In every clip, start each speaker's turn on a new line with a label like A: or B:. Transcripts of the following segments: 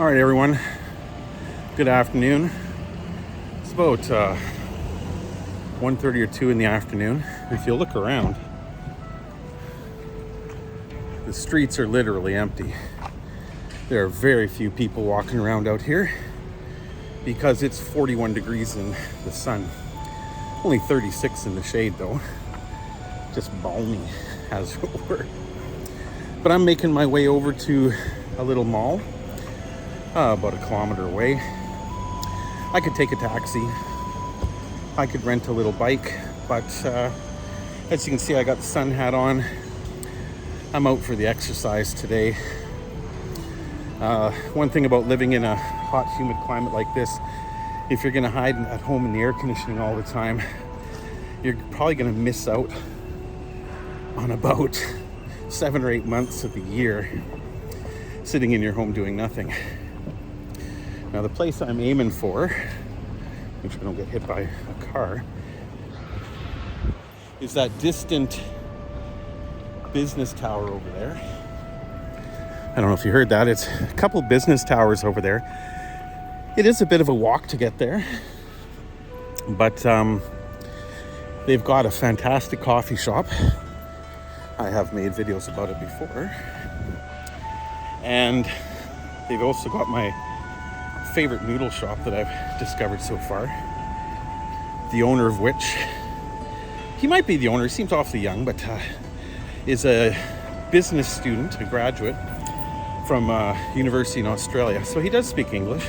A: All right, everyone. Good afternoon. It's about 1:30 or 2 in the afternoon. If you look around, the streets are literally empty. There are very few people walking around out here because it's 41 degrees in the sun. Only 36 in the shade, though. Just balmy, as it were. But I'm making my way over to a little mall, about a kilometer away. I could take a taxi. I could rent a little bike, but as you can see, I got the sun hat on. I'm out for the exercise today. One thing about living in a hot, humid climate like this, if you're gonna hide at home in the air conditioning all the time, you're probably gonna miss out on about 7 or 8 months of the year sitting in your home doing nothing. Now the place I'm aiming for, make sure I don't get hit by a car, is that distant business tower over there. I don't know if you heard that. It's a couple business towers over there. It is a bit of a walk to get there, but they've got a fantastic coffee shop. I have made videos about it before. And they've also got my favorite noodle shop that I've discovered so far. The owner of which, he might be the owner, he seems awfully young, but is a business student, a graduate from university in Australia. So he does speak English.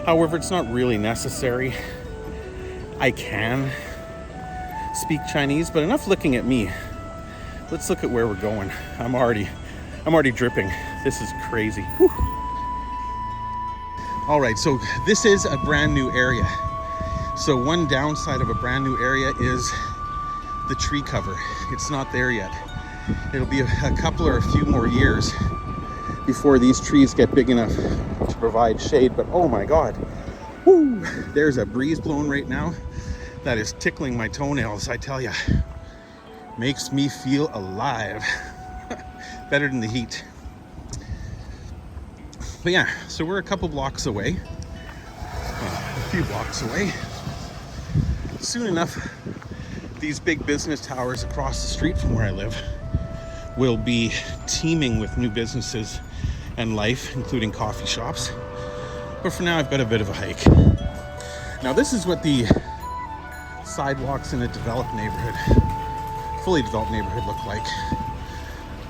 A: However, it's not really necessary. I can speak Chinese, but enough looking at me. Let's look at where we're going. I'm already dripping. This is crazy. Whew. All right, so this is a brand new area. So one downside of a brand new area is the tree cover. It's not there yet. It'll be a couple or a few more years before these trees get big enough to provide shade. But oh my God, woo, there's a breeze blowing right now that is tickling my toenails, I tell ya. Makes me feel alive. Better than the heat. But yeah, so we're a couple blocks away, a few blocks away. Soon enough, these big business towers across the street from where I live will be teeming with new businesses and life, including coffee shops. But for now, I've got a bit of a hike. Now, this is what the sidewalks in a developed neighborhood, fully developed neighborhood, look like.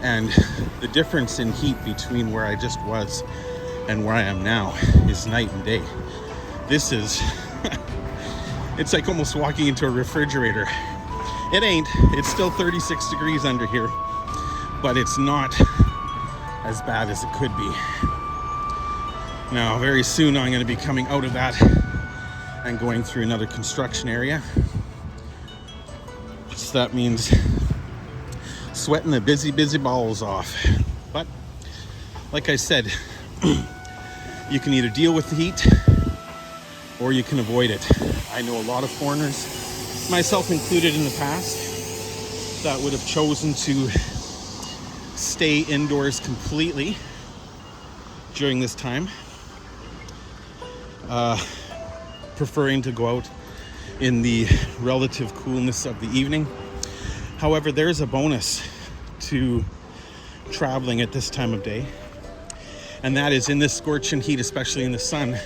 A: And the difference in heat between where I just was and where I am now is night and day. This is, it's like almost walking into a refrigerator. It ain't, it's still 36 degrees under here, but it's not as bad as it could be. Now, very soon I'm gonna be coming out of that and going through another construction area. So that means sweating the busy balls off. But like I said, you can either deal with the heat or you can avoid it. I know a lot of foreigners, myself included in the past, that would have chosen to stay indoors completely during this time, preferring to go out in the relative coolness of the evening. However, there's a bonus to traveling at this time of day, and that is in this scorching heat, especially in the sun,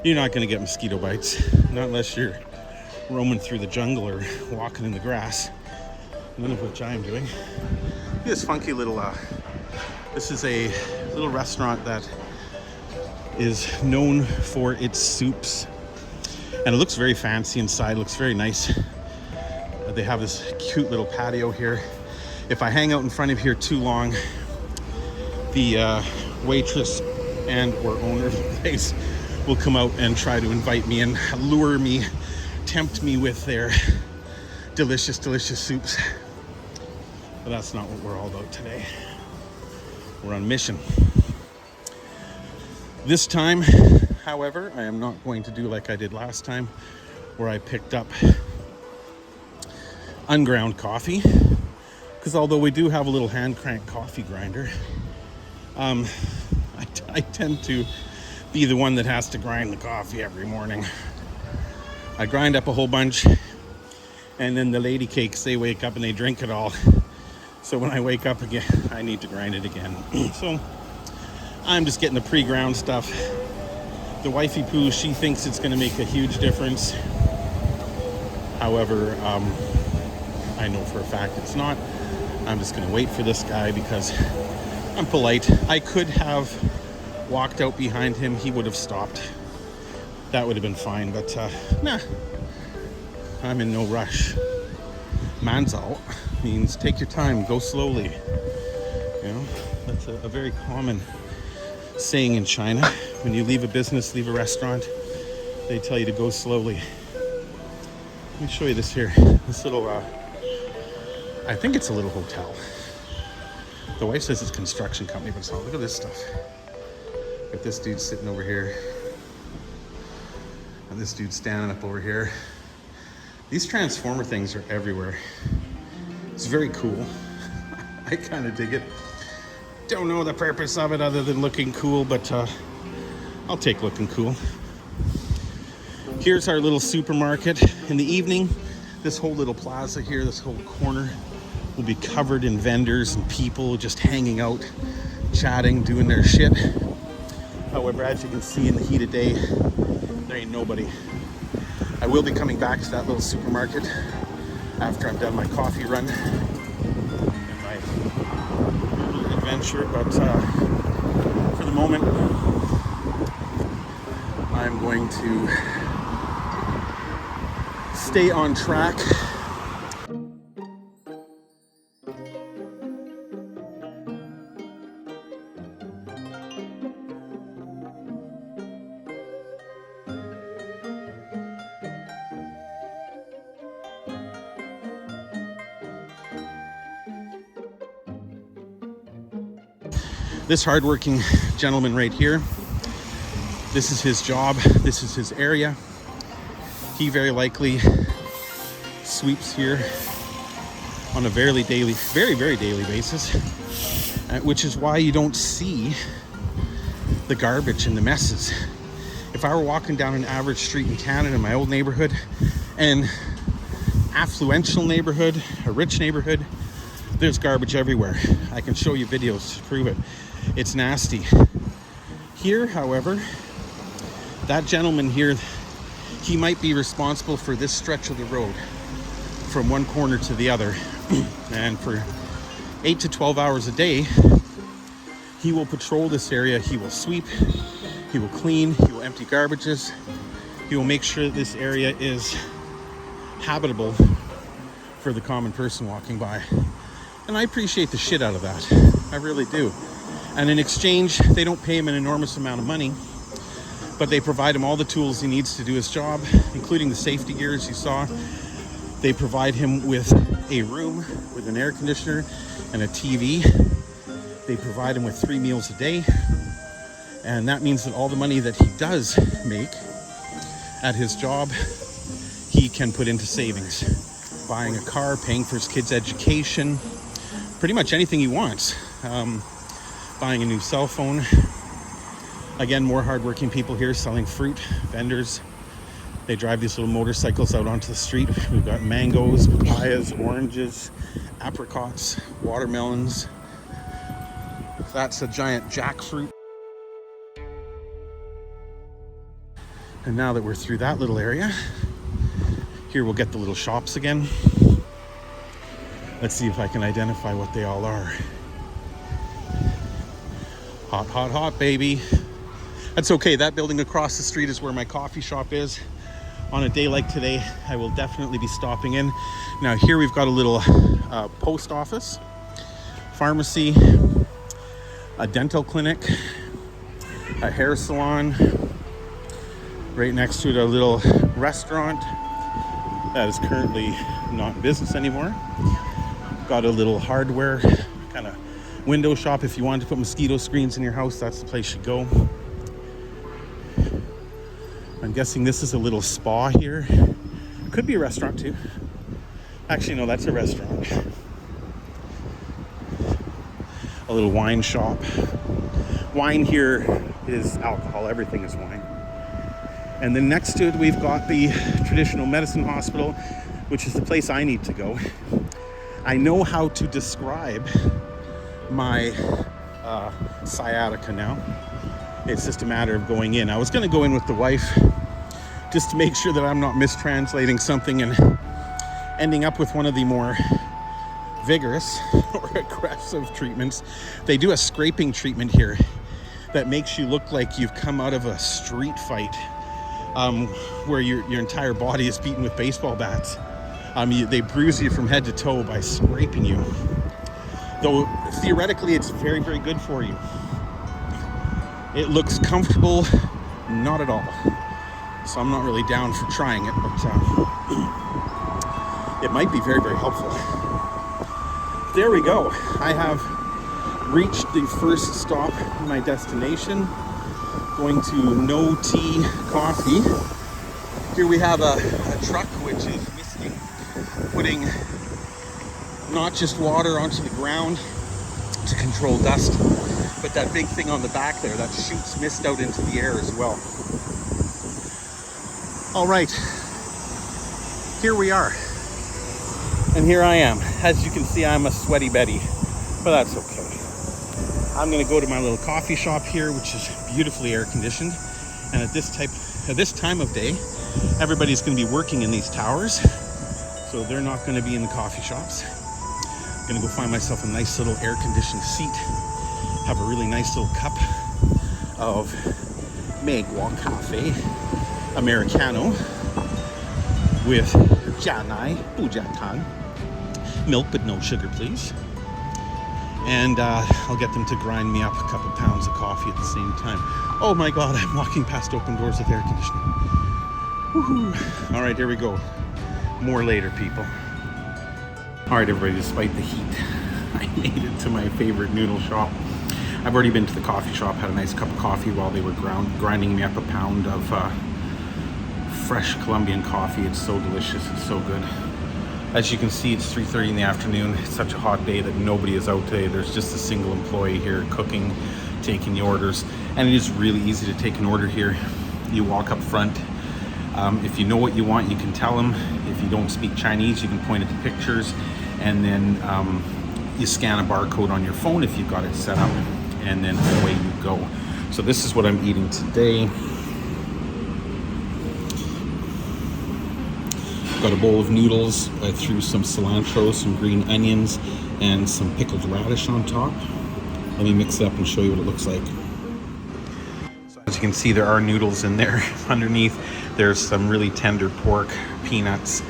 A: you're not going to get mosquito bites, not unless you're roaming through the jungle or walking in the grass, none of which I am doing. This funky little, this is a little restaurant that is known for its soups, and it looks very fancy inside, looks very nice. They have this cute little patio here. If I hang out in front of here too long, the waitress and or owner of the place will come out and try to invite me and lure me, tempt me with their delicious soups. But that's not what we're all about today. We're on mission. This time, however, I am not going to do like I did last time, where I picked up unground coffee, because although we do have a little hand crank coffee grinder, I I tend to be the one that has to grind the coffee every morning. I grind up a whole bunch, and then the lady cakes, they wake up and they drink it all. So when I wake up again, I need to grind it again. So I'm just getting the pre-ground stuff. The wifey poo, she thinks it's going to make a huge difference. However, I know for a fact it's not. I'm just going to wait for this guy because I'm polite. I could have walked out behind him. He would have stopped. That would have been fine, but nah. I'm in no rush. Manzal means take your time, go slowly. You know, that's a very common saying in China. When you leave a business, leave a restaurant, they tell you to go slowly. Let me show you this here. This little, I think it's a little hotel. The wife says it's a construction company, but it's not. Look at this stuff. Got this dude sitting over here. And this dude standing up over here. These transformer things are everywhere. It's very cool. I kind of dig it. Don't know the purpose of it other than looking cool, but I'll take looking cool. Here's our little supermarket. In the evening, this whole little plaza here, this whole corner will be covered in vendors and people just hanging out, chatting, doing their shit. However, as you can see in the heat of day, there ain't nobody. I will be coming back to that little supermarket after I'm done my coffee run and my little adventure, but for the moment, I'm going to stay on track. This hardworking gentleman right here, this is his job, this is his area. He very likely sweeps here on a very daily basis, which is why you don't see the garbage and the messes. If I were walking down an average street in Canada, in my old neighborhood, an affluential neighborhood, a rich neighborhood, there's garbage everywhere. I can show you videos to prove it. It's nasty. Here, however, that gentleman here, he might be responsible for this stretch of the road from one corner to the other. And for 8 to 12 hours a day, he will patrol this area. He will sweep, he will clean, he will empty garbages. He will make sure that this area is habitable for the common person walking by. And I appreciate the shit out of that. I really do. And in exchange, they don't pay him an enormous amount of money, but they provide him all the tools he needs to do his job, including the safety gear, as you saw. They provide him with a room with an air conditioner and a TV. They provide him with 3 meals a day. And that means that all the money that he does make at his job, he can put into savings. Buying a car, paying for his kids' education, pretty much anything he wants. Buying a new cell phone. Again, more hardworking people here selling fruit, vendors. They drive these little motorcycles out onto the street. We've got mangoes, papayas, oranges, apricots, watermelons. That's a giant jackfruit. And now that we're through that little area, here we'll get the little shops again. Let's see if I can identify what they all are. Hot, hot, hot, baby. That's okay. That building across the street is where my coffee shop is. On a day like today, I will definitely be stopping in. Now here we've got a little post office, pharmacy, a dental clinic, a hair salon. Right next to it, a little restaurant that is currently not in business anymore. Got a little hardware kind of window shop. If you wanted to put mosquito screens in your house, that's the place you go. I'm guessing this is a little spa here. Could be a restaurant too. Actually, no, that's a restaurant. A little wine shop. Wine here is alcohol, everything is wine. And then next to it, we've got the traditional medicine hospital, which is the place I need to go. I know how to describe my sciatica now. It's just a matter of going in. I was going to go in with the wife just to make sure that I'm not mistranslating something and ending up with one of the more vigorous or aggressive treatments. They do a scraping treatment here that makes you look like you've come out of a street fight, where your entire body is beaten with baseball bats. They bruise you from head to toe by scraping you. Though theoretically it's very, very good for you. It looks comfortable, not at all. So I'm not really down for trying it, but it might be very, very helpful. There we go. I have reached the first stop in my destination, going to No Tea Coffee. Here we have a truck which is misting, putting not just water onto the ground to control dust, but that big thing on the back there that shoots mist out into the air as well. All right, here we are. And here I am. As you can see, I'm a sweaty Betty, but that's okay. I'm gonna go to my little coffee shop here, which is beautifully air conditioned. And at this time of day, everybody's gonna be working in these towers, so they're not gonna be in the coffee shops. I'm gonna go find myself a nice little air conditioned seat, have a really nice little cup of Megwa Cafe Americano with Janai Bujatan. Milk, but no sugar, please. And I'll get them to grind me up a couple pounds of coffee at the same time. Oh my God, I'm walking past open doors with air conditioning. Woohoo. All right, here we go. More later, people. All right, everybody, despite the heat, I made it to my favorite noodle shop. I've already been to the coffee shop, had a nice cup of coffee while they were grinding me up a pound of fresh Colombian coffee. It's so delicious, it's so good. As you can see, it's 3:30 in the afternoon. It's such a hot day that nobody is out today. There's just a single employee here cooking, taking the orders. And it is really easy to take an order here. You walk up front. If you know what you want, you can tell them. If you don't speak Chinese, you can point at the pictures. And then you scan a barcode on your phone if you've got it set up. And then away you go. So this is what I'm eating today. Got a bowl of noodles. I threw some cilantro, some green onions, and some pickled radish on top. Let me mix it up and show you what it looks like. So as you can see, there are noodles in there. Underneath, there's some really tender pork, peanuts,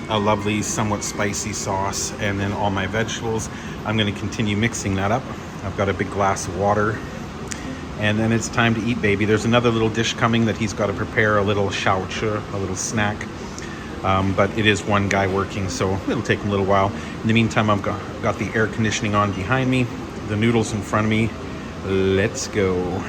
A: a lovely, somewhat spicy sauce, and then all my vegetables. I'm going to continue mixing that up. I've got a big glass of water. And then it's time to eat, baby. There's another little dish coming that he's got to prepare, a little xiaochu, a little snack. But it is one guy working, so it'll take him a little while. In the meantime, I've got the air conditioning on behind me, the noodles in front of me. Let's go.